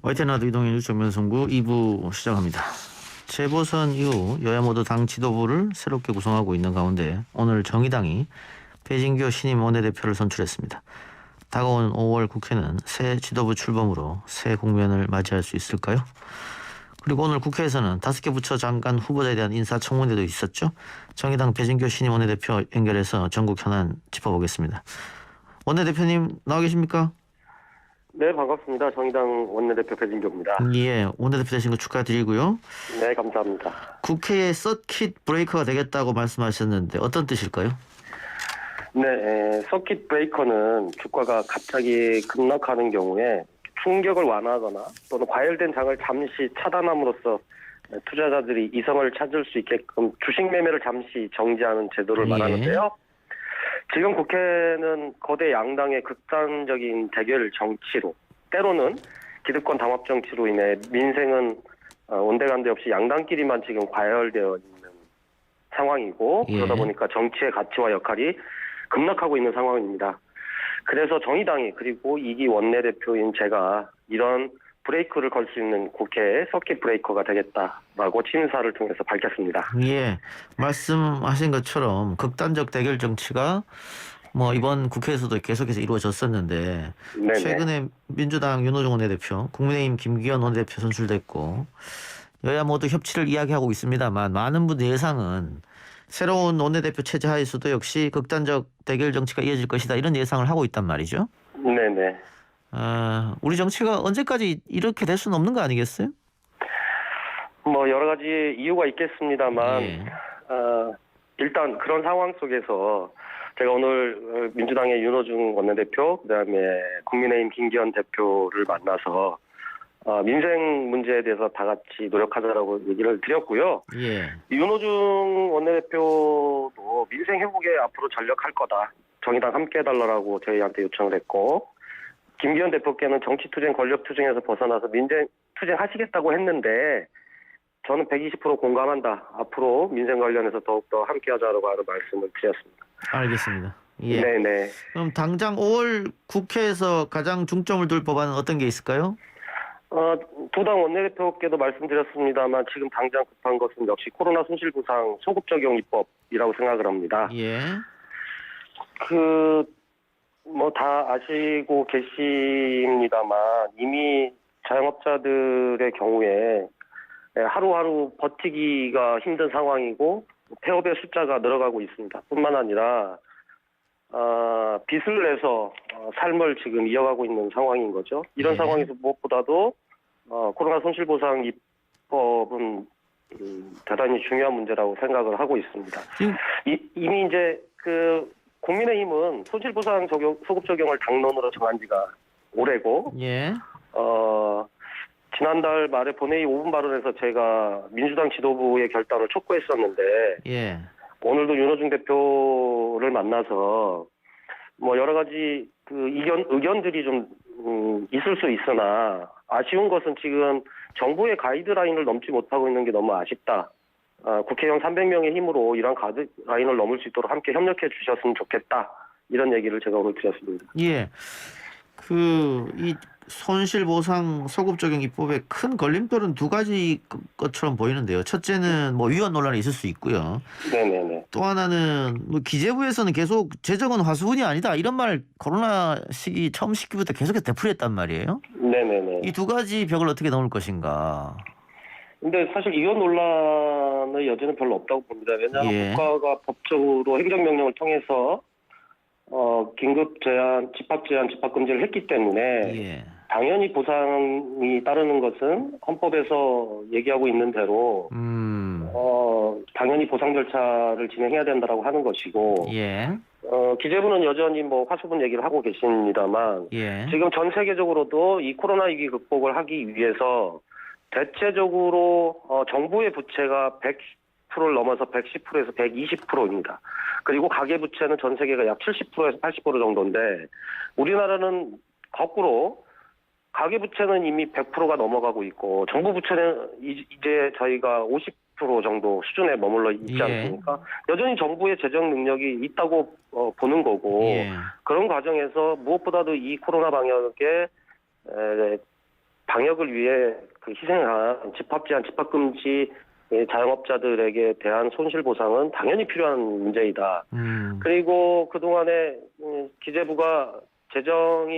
YTN 라디오 이동현 뉴스 정면성구 2부 시작합니다. 재보선 이후 여야 모두 당 지도부를 새롭게 구성하고 있는 가운데 오늘 정의당이 배진교 신임 원내대표를 선출했습니다. 다가오는 5월 국회는 새 지도부 출범으로 새 국면을 맞이할 수 있을까요? 그리고 오늘 국회에서는 5개 부처 장관 후보자에 대한 인사청문회도 있었죠. 정의당 배진교 신임 원내대표 연결해서 전국 현안 짚어보겠습니다. 원내대표님 나와 계십니까? 네, 반갑습니다. 정의당 원내대표 배진교입니다. 예, 원내대표 되신 거 축하드리고요. 네, 감사합니다. 국회의 서킷 브레이커가 되겠다고 말씀하셨는데 어떤 뜻일까요? 네, 서킷 브레이커는 주가가 갑자기 급락하는 경우에 충격을 완화하거나 또는 과열된 장을 잠시 차단함으로써 투자자들이 이성을 찾을 수 있게끔 주식 매매를 잠시 정지하는 제도를 말하는데요. 지금 국회는 거대 양당의 극단적인 대결 정치로, 때로는 기득권 담합 정치로 인해 민생은 온데간데 없이 양당끼리만 지금 과열되어 있는 상황이고, 그러다 보니까 정치의 가치와 역할이 급락하고 있는 상황입니다. 그래서 정의당이, 그리고 이기 원내대표인 제가 이런 브레이크를 걸 수 있는 국회의 서킷 브레이커가 되겠다라고 친사를 통해서 밝혔습니다. 예, 말씀하신 것처럼 극단적 대결 정치가 이번 국회에서도 계속해서 이루어졌었는데 네네. 최근에 민주당 윤호중 원내대표, 국민의힘 김기현 원내대표 선출됐고 여야 모두 협치를 이야기하고 있습니다만 많은 분들 예상은 새로운 원내대표 체제 하에서도 역시 극단적 대결 정치가 이어질 것이다 이런 예상을 하고 있단 말이죠. 네네. 우리 정치가 언제까지 이렇게 될 수는 없는 거 아니겠어요? 여러 가지 이유가 있겠습니다만, 예. 일단 그런 상황 속에서 제가 오늘 민주당의 윤호중 원내대표, 그다음에 국민의힘 김기현 대표를 만나서 민생 문제에 대해서 다 같이 노력하자라고 얘기를 드렸고요. 예. 윤호중 원내대표도 민생 회복에 앞으로 전력할 거다. 정의당 함께 해달라고 저희한테 요청을 했고, 김기현 대표께는 정치투쟁, 권력투쟁에서 벗어나서 민생투쟁 하시겠다고 했는데 저는 120% 공감한다. 앞으로 민생 관련해서 더욱더 함께하자라고 하는 말씀을 드렸습니다. 알겠습니다. 예. 네네. 그럼 당장 5월 국회에서 가장 중점을 둘 법안은 어떤 게 있을까요? 두 당 원내대표께도 말씀드렸습니다만 지금 당장 급한 것은 역시 코로나 손실보상 소급 적용 입법이라고 생각을 합니다. 예. 다 아시고 계십니다만 이미 자영업자들의 경우에 하루하루 버티기가 힘든 상황이고 폐업의 숫자가 늘어가고 있습니다. 뿐만 아니라 빚을 내서 삶을 지금 이어가고 있는 상황인 거죠. 이런 상황에서 무엇보다도 코로나 손실보상 입법은 대단히 중요한 문제라고 생각을 하고 있습니다. 이미 이제 국민의힘은 손실보상 소급 적용을 당론으로 정한 지가 오래고, 예. 지난달 말에 본회의 5분 발언에서 제가 민주당 지도부의 결단을 촉구했었는데, 예. 오늘도 윤호중 대표를 만나서 여러 가지 의견들이 좀 있을 수 있으나 아쉬운 것은 지금 정부의 가이드라인을 넘지 못하고 있는 게 너무 아쉽다. 국회의원 300명의 힘으로 이러한 가이드라인을 넘을 수 있도록 함께 협력해 주셨으면 좋겠다. 이런 얘기를 제가 오늘 드렸습니다. 예. 이 손실보상 소급 적용 입법의 큰 걸림돌은 두 가지 것처럼 보이는데요. 첫째는 위헌 논란이 있을 수 있고요. 네네네. 또 하나는 기재부에서는 계속 재정은 화수분이 아니다 이런 말 코로나 시기 처음 시기부터 계속해서 되풀이했단 말이에요. 네네네. 이 두 가지 벽을 어떻게 넘을 것인가. 근데 사실 이런 논란의 여지는 별로 없다고 봅니다. 왜냐하면 국가가 법적으로 행정명령을 통해서 긴급 제한, 집합 제한, 집합 금지를 했기 때문에 당연히 보상이 따르는 것은 헌법에서 얘기하고 있는 대로 당연히 보상 절차를 진행해야 된다라고 하는 것이고 기재부는 여전히 화수분 얘기를 하고 계십니다만 지금 전 세계적으로도 이 코로나 위기 극복을 하기 위해서 대체적으로 정부의 부채가 100%를 넘어서 110%에서 120%입니다. 그리고 가계부채는 전 세계가 약 70%에서 80% 정도인데 우리나라는 거꾸로 가계부채는 이미 100%가 넘어가고 있고 정부 부채는 이제 저희가 50% 정도 수준에 머물러 있지 않습니까? 여전히 정부의 재정 능력이 있다고 보는 거고 그런 과정에서 무엇보다도 이 코로나 방역을 이익을 위해 그 희생한 집합제한, 집합금지 자영업자들에게 대한 손실보상은 당연히 필요한 문제이다. 그리고 그동안에 기재부가 재정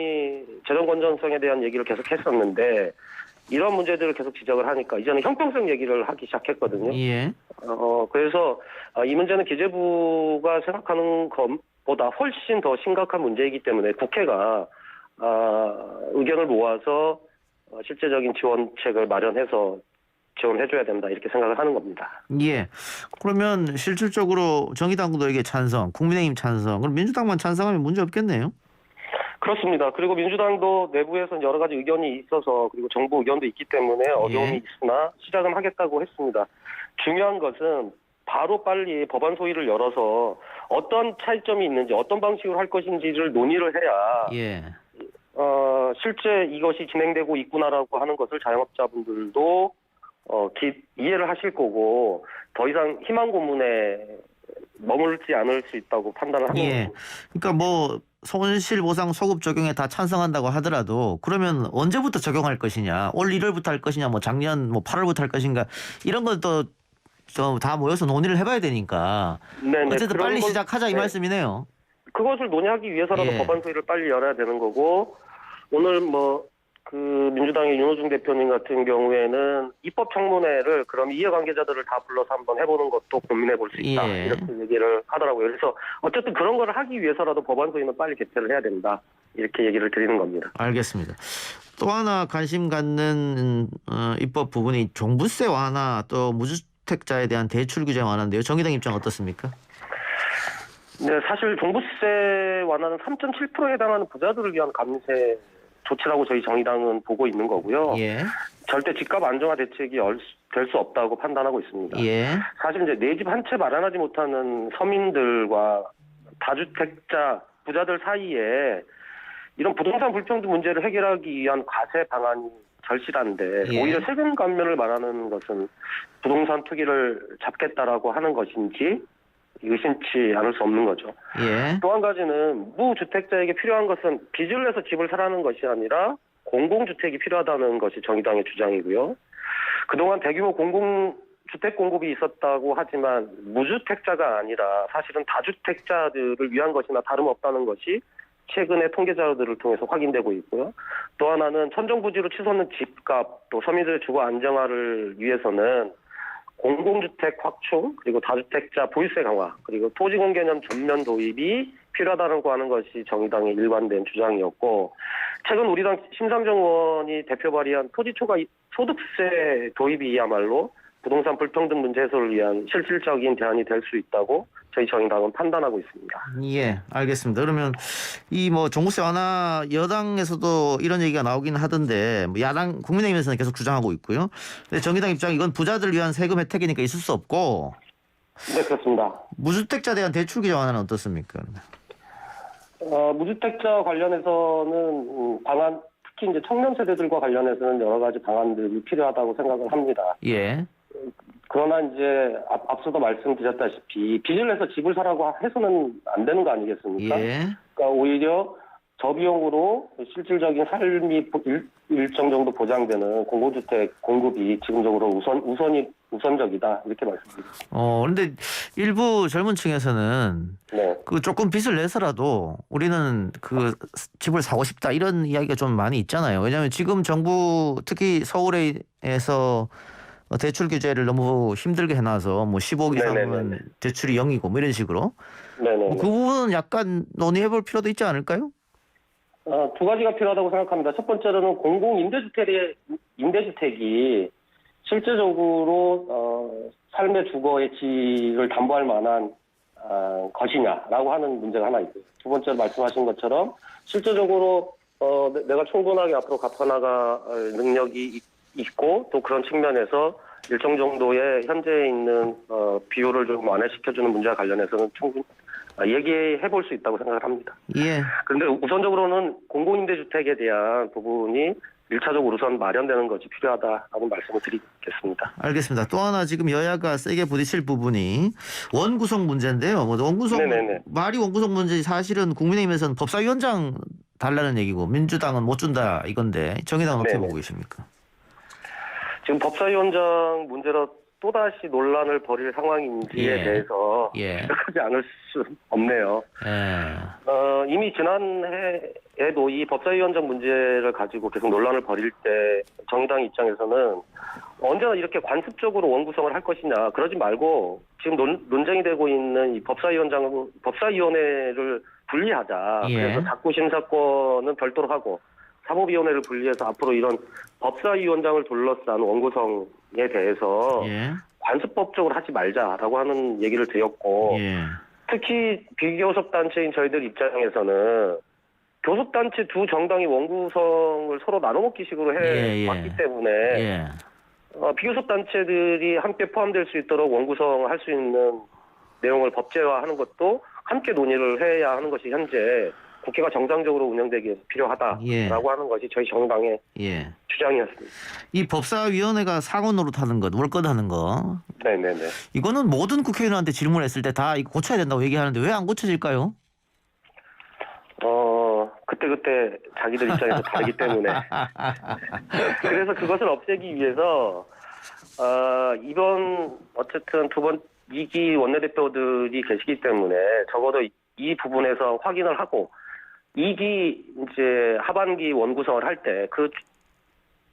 건전성에 대한 얘기를 계속 했었는데 이런 문제들을 계속 지적을 하니까 이제는 형평성 얘기를 하기 시작했거든요. 예. 그래서 이 문제는 기재부가 생각하는 것보다 훨씬 더 심각한 문제이기 때문에 국회가 의견을 모아서 실제적인 지원책을 마련해서 지원해줘야 된다 이렇게 생각을 하는 겁니다. 예. 그러면 실질적으로 정의당도 이게 찬성, 국민의힘 찬성, 그럼 민주당만 찬성하면 문제 없겠네요. 그렇습니다. 그리고 민주당도 내부에서는 여러 가지 의견이 있어서 그리고 정부 의견도 있기 때문에 어려움이 있으나 시작은 하겠다고 했습니다. 중요한 것은 바로 빨리 법안 소위를 열어서 어떤 차이점이 있는지 어떤 방식으로 할 것인지를 논의를 해야 예. 실제 이것이 진행되고 있구나라고 하는 것을 자영업자분들도 이해를 하실 거고 더 이상 희망 고문에 머물지 않을 수 있다고 판단을 하는 예. 겁니다. 그러니까 뭐 손실보상 소급 적용에 다 찬성한다고 하더라도 그러면 언제부터 적용할 것이냐, 올 1월부터 할 것이냐, 뭐 작년 뭐 8월부터 할 것인가 이런 것도 좀 다 모여서 논의를 해봐야 되니까 네네, 어쨌든 빨리 시작하자 이 네. 말씀이네요. 그것을 논의하기 위해서라도 예. 법안 소위를 빨리 열어야 되는 거고 오늘 그 민주당의 윤호중 대표님 같은 경우에는 입법 청문회를 그럼 이해관계자들을 다 불러서 한번 해보는 것도 고민해 볼 수 있다 예. 이렇게 얘기를 하더라고요. 그래서 어쨌든 그런 걸 하기 위해서라도 법안 소위는 빨리 개최를 해야 된다 이렇게 얘기를 드리는 겁니다. 알겠습니다. 또 하나 관심 갖는 입법 부분이 종부세 완화 또 무주택자에 대한 대출 규제 완화인데요. 정의당 입장 어떻습니까? 네, 사실 종부세 완화는 3.7%에 해당하는 부자들을 위한 감세 조치라고 저희 정의당은 보고 있는 거고요. 예. 절대 집값 안정화 대책이 될 수 없다고 판단하고 있습니다. 예. 사실 이제 내 집 한 채 마련하지 못하는 서민들과 다주택자 부자들 사이에 이런 부동산 불평등 문제를 해결하기 위한 과세 방안이 절실한데 예. 오히려 세금 감면을 말하는 것은 부동산 투기를 잡겠다라고 하는 것인지 의심치 않을 수 없는 거죠. 예. 또 한 가지는 무주택자에게 필요한 것은 빚을 내서 집을 사라는 것이 아니라 공공주택이 필요하다는 것이 정의당의 주장이고요. 그동안 대규모 공공주택 공급이 있었다고 하지만 무주택자가 아니라 사실은 다주택자들을 위한 것이나 다름없다는 것이 최근의 통계 자료들을 통해서 확인되고 있고요. 또 하나는 천정부지로 치솟는 집값, 또 서민들의 주거 안정화를 위해서는 공공주택 확충, 그리고 다주택자 보유세 강화, 그리고 토지공 개념 전면 도입이 필요하다고 하는 것이 정의당의 일관된 주장이었고, 최근 우리 당 심상정 의원이 대표 발의한 토지초과 소득세 도입이야말로 부동산 불평등 문제 해소를 위한 실질적인 대안이 될 수 있다고 저희 정의당은 판단하고 있습니다. 예, 알겠습니다. 그러면 이 뭐 종부세 완화 여당에서도 이런 얘기가 나오긴 하던데 뭐 야당 국민의힘에서는 계속 주장하고 있고요. 근데 정의당 입장 이건 부자들 위한 세금 혜택이니까 있을 수 없고 네, 그렇습니다. 무주택자 대한 대출 규제 완화는 어떻습니까? 무주택자 관련해서는 방안, 특히 이제 청년 세대들과 관련해서는 여러 가지 방안들이 필요하다고 생각을 합니다. 예. 그러나 이제 앞서도 말씀드렸다시피 빚을 내서 집을 사라고 해서는 안 되는 거 아니겠습니까? 예. 그러니까 오히려 저비용으로 실질적인 삶이 일정 정도 보장되는 공공주택 공급이 지금적으로 우선적이다 이렇게 말씀드립니다. 그런데 일부 젊은 층에서는 네. 그 조금 빚을 내서라도 우리는 그 집을 사고 싶다 이런 이야기가 좀 많이 있잖아요. 왜냐하면 지금 정부 특히 서울에서 대출 규제를 너무 힘들게 해놔서 뭐 10억 이상은 네네네. 대출이 0이고 뭐 이런 식으로 네네. 그 부분은 약간 논의해볼 필요도 있지 않을까요? 두 가지가 필요하다고 생각합니다. 첫 번째로는 공공 임대주택이 실제적으로 삶의 주거의 질을 담보할 만한 것이냐라고 하는 문제가 하나 있고요. 두 번째로 말씀하신 것처럼 실제적으로 내가 충분하게 앞으로 갚아나갈 능력이 있고 또 그런 측면에서 일정 정도의 현재 있는 비율을 좀 완화시켜주는 문제와 관련해서는 충분히 얘기해 볼 수 있다고 생각을 합니다. 예. 그런데 우선적으로는 공공임대주택에 대한 부분이 1차적으로 우선 마련되는 것이 필요하다라는 말씀을 드리겠습니다. 알겠습니다. 또 하나 지금 여야가 세게 부딪힐 부분이 원구성 문제인데요. 뭐 원구성 네네네. 말이 원구성 문제 사실은 국민의힘에서는 법사위원장 달라는 얘기고 민주당은 못 준다 이건데 정의당은 어떻게 네네. 보고 계십니까? 지금 법사위원장 문제로 또다시 논란을 벌일 상황인지에 예. 대해서 예. 생각하지 않을 수 없네요. 예. 이미 지난해에도 이 법사위원장 문제를 가지고 계속 논란을 벌일 때 정의당 입장에서는 언제나 이렇게 관습적으로 원구성을 할 것이냐, 그러지 말고 지금 논쟁이 되고 있는 이 법사위원회를 분리하자. 예. 그래서 자꾸 심사권은 별도로 하고 사법위원회를 분리해서 앞으로 이런 법사위원장을 둘러싼 원구성에 대해서 예. 관습법적으로 하지 말자라고 하는 얘기를 드렸고, 예. 특히 비교섭단체인 저희들 입장에서는 교섭단체 두 정당이 원구성을 서로 나눠먹기식으로 해왔기 때문에 예. 비교섭단체들이 함께 포함될 수 있도록 원구성을 할 수 있는 내용을 법제화하는 것도 함께 논의를 해야 하는 것이 현재 국회가 정상적으로 운영되기 위해서 필요하다라고 예. 하는 것이 저희 정당의 예. 주장이었습니다. 이 법사위원회가 상호 노릇하는 것, 월권하는 거, 네네네. 이거는 모든 국회의원한테 질문했을 때 다 이거 고쳐야 된다고 얘기하는데 왜 안 고쳐질까요? 그때 자기들 입장에서 다르기 때문에. 그래서 그것을 없애기 위해서, 이번, 어쨌든 2기 원내대표들이 계시기 때문에 적어도 이 부분에서 확인을 하고, 2기 이제 하반기 원구성을 할 때 그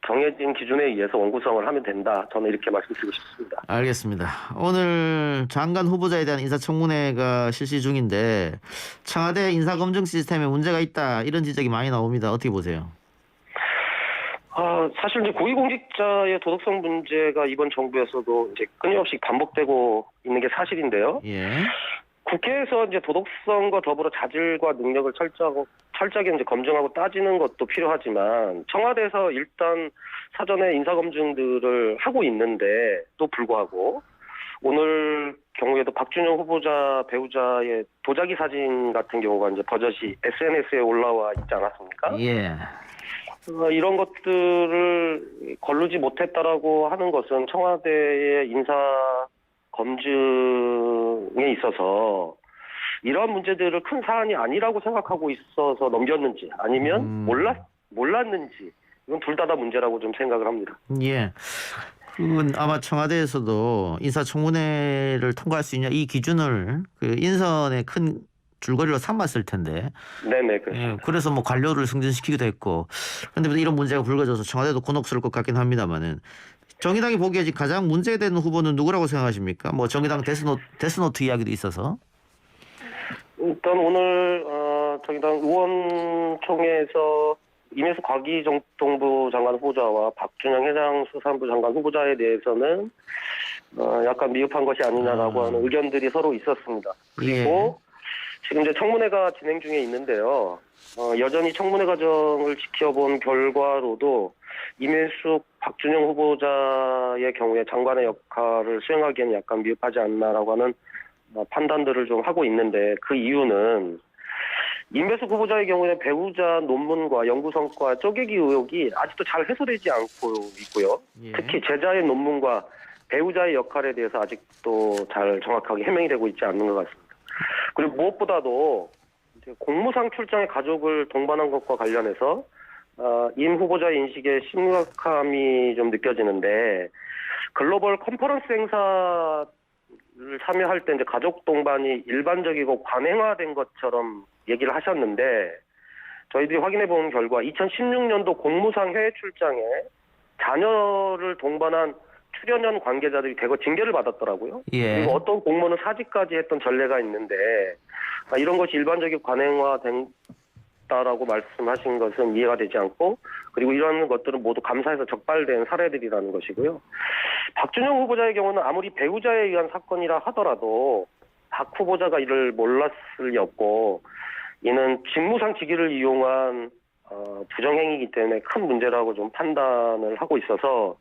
정해진 기준에 의해서 원구성을 하면 된다. 저는 이렇게 말씀드리고 싶습니다. 알겠습니다. 오늘 장관 후보자에 대한 인사청문회가 실시 중인데 청와대 인사검증 시스템에 문제가 있다 이런 지적이 많이 나옵니다. 어떻게 보세요? 사실 이제 고위공직자의 도덕성 문제가 이번 정부에서도 이제 끊임없이 반복되고 있는 게 사실인데요. 예. 국회에서 이제 도덕성과 더불어 자질과 능력을 철저하게 이제 검증하고 따지는 것도 필요하지만 청와대에서 일단 사전에 인사검증들을 하고 있는데 또 불구하고 오늘 경우에도 박준영 후보자 배우자의 도자기 사진 같은 경우가 이제 버젓이 SNS에 올라와 있지 않았습니까? 예. 이런 것들을 거르지 못했다라고 하는 것은 청와대의 인사 검증에 있어서 이러한 문제들을 큰 사안이 아니라고 생각하고 있어서 넘겼는지 아니면 몰랐는지 이건 둘 다 문제라고 좀 생각을 합니다. 예. 그건 아마 청와대에서도 인사청문회를 통과할 수 있냐 이 기준을 그 인선의 큰 줄거리로 삼았을 텐데. 네네, 그렇습니다. 예, 그래서 뭐 관료를 승진시키기도 했고. 그런데 이런 문제가 불거져서 청와대도 곤혹스러울 것 같긴 합니다만은. 정의당이 보기에 지금 가장 문제되는 후보는 누구라고 생각하십니까? 뭐 정의당 데스노트 이야기도 있어서. 일단 오늘 정의당 의원총회에서 임혜수 과기정통부 장관 후보자와 박준영 해장수산부 장관 후보자에 대해서는 약간 미흡한 것이 아니냐라고 하는 의견들이 서로 있었습니다. 그리고 지금 이제 청문회가 진행 중에 있는데요. 여전히 청문회 과정을 지켜본 결과로도 임혜숙, 박준영 후보자의 경우에 장관의 역할을 수행하기에는 약간 미흡하지 않나라고 하는 판단들을 좀 하고 있는데 그 이유는 임혜숙 후보자의 경우에는 배우자 논문과 연구 성과 쪼개기 의혹이 아직도 잘 해소되지 않고 있고요. 예. 특히 제자의 논문과 배우자의 역할에 대해서 아직도 잘 정확하게 해명이 되고 있지 않는 것 같습니다. 그리고 무엇보다도 이제 공무상 출장에 가족을 동반한 것과 관련해서 임 후보자의 인식에 심각함이 좀 느껴지는데 글로벌 컨퍼런스 행사를 참여할 때 이제 가족 동반이 일반적이고 관행화된 것처럼 얘기를 하셨는데 저희들이 확인해 본 결과 2016년도 공무상 해외 출장에 자녀를 동반한 출연연 관계자들이 대거 징계를 받았더라고요. 예. 그리고 어떤 공무원은 사직까지 했던 전례가 있는데 이런 것이 일반적인 관행화된다라고 말씀하신 것은 이해가 되지 않고 그리고 이런 것들은 모두 감사해서 적발된 사례들이라는 것이고요. 박준영 후보자의 경우는 아무리 배우자에 의한 사건이라 하더라도 박 후보자가 이를 몰랐을 리 없고 이는 직무상 직위를 이용한 부정행위이기 때문에 큰 문제라고 좀 판단을 하고 있어서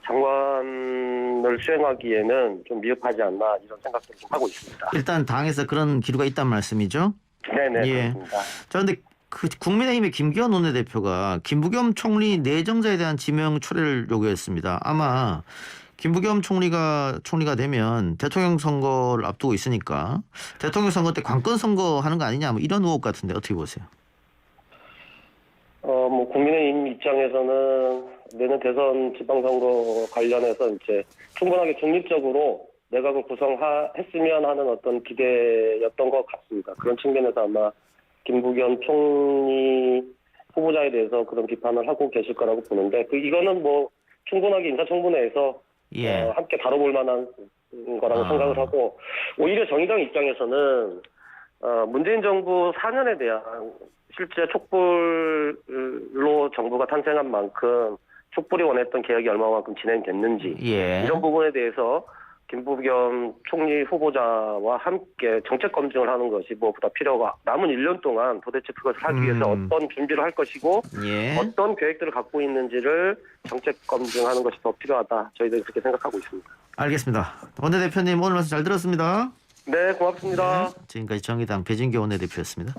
장관을 수행하기에는 좀 미흡하지 않나 이런 생각들을 좀 하고 있습니다. 일단 당에서 그런 기류가 있단 말씀이죠? 네네, 예. 그렇습니다. 자, 근데 그 국민의힘의 김기현 원내대표가 김부겸 총리 내정자에 대한 지명 철회를 요구했습니다. 아마 김부겸 총리가 되면 대통령 선거를 앞두고 있으니까 대통령 선거 때 관건 선거 하는 거 아니냐 뭐 이런 의혹 같은데 어떻게 보세요? 뭐 국민의힘 입장에서는 내년 대선 지방선거 관련해서 이제 충분하게 중립적으로 내각을 구성했으면 하는 어떤 기대였던 것 같습니다. 그런 측면에서 아마 김부겸 총리 후보자에 대해서 그런 비판을 하고 계실 거라고 보는데 이거는 뭐 충분하게 인사청문회에서 예. 함께 다뤄볼 만한 거라고 생각을 하고 오히려 정의당 입장에서는 문재인 정부 4년에 대한 실제 촛불로 정부가 탄생한 만큼 촛불이 원했던 개혁이 얼마만큼 진행됐는지 예. 이런 부분에 대해서 김부겸 총리 후보자와 함께 정책 검증을 하는 것이 무엇보다 필요가 남은 1년 동안 도대체 그것을 하기 위해서 어떤 준비를 할 것이고 예. 어떤 계획들을 갖고 있는지를 정책 검증하는 것이 더 필요하다. 저희들이 그렇게 생각하고 있습니다. 알겠습니다. 원내대표님 오늘 말씀 잘 들었습니다. 네, 고맙습니다. 지금까지 정의당 배진교 원내대표였습니다.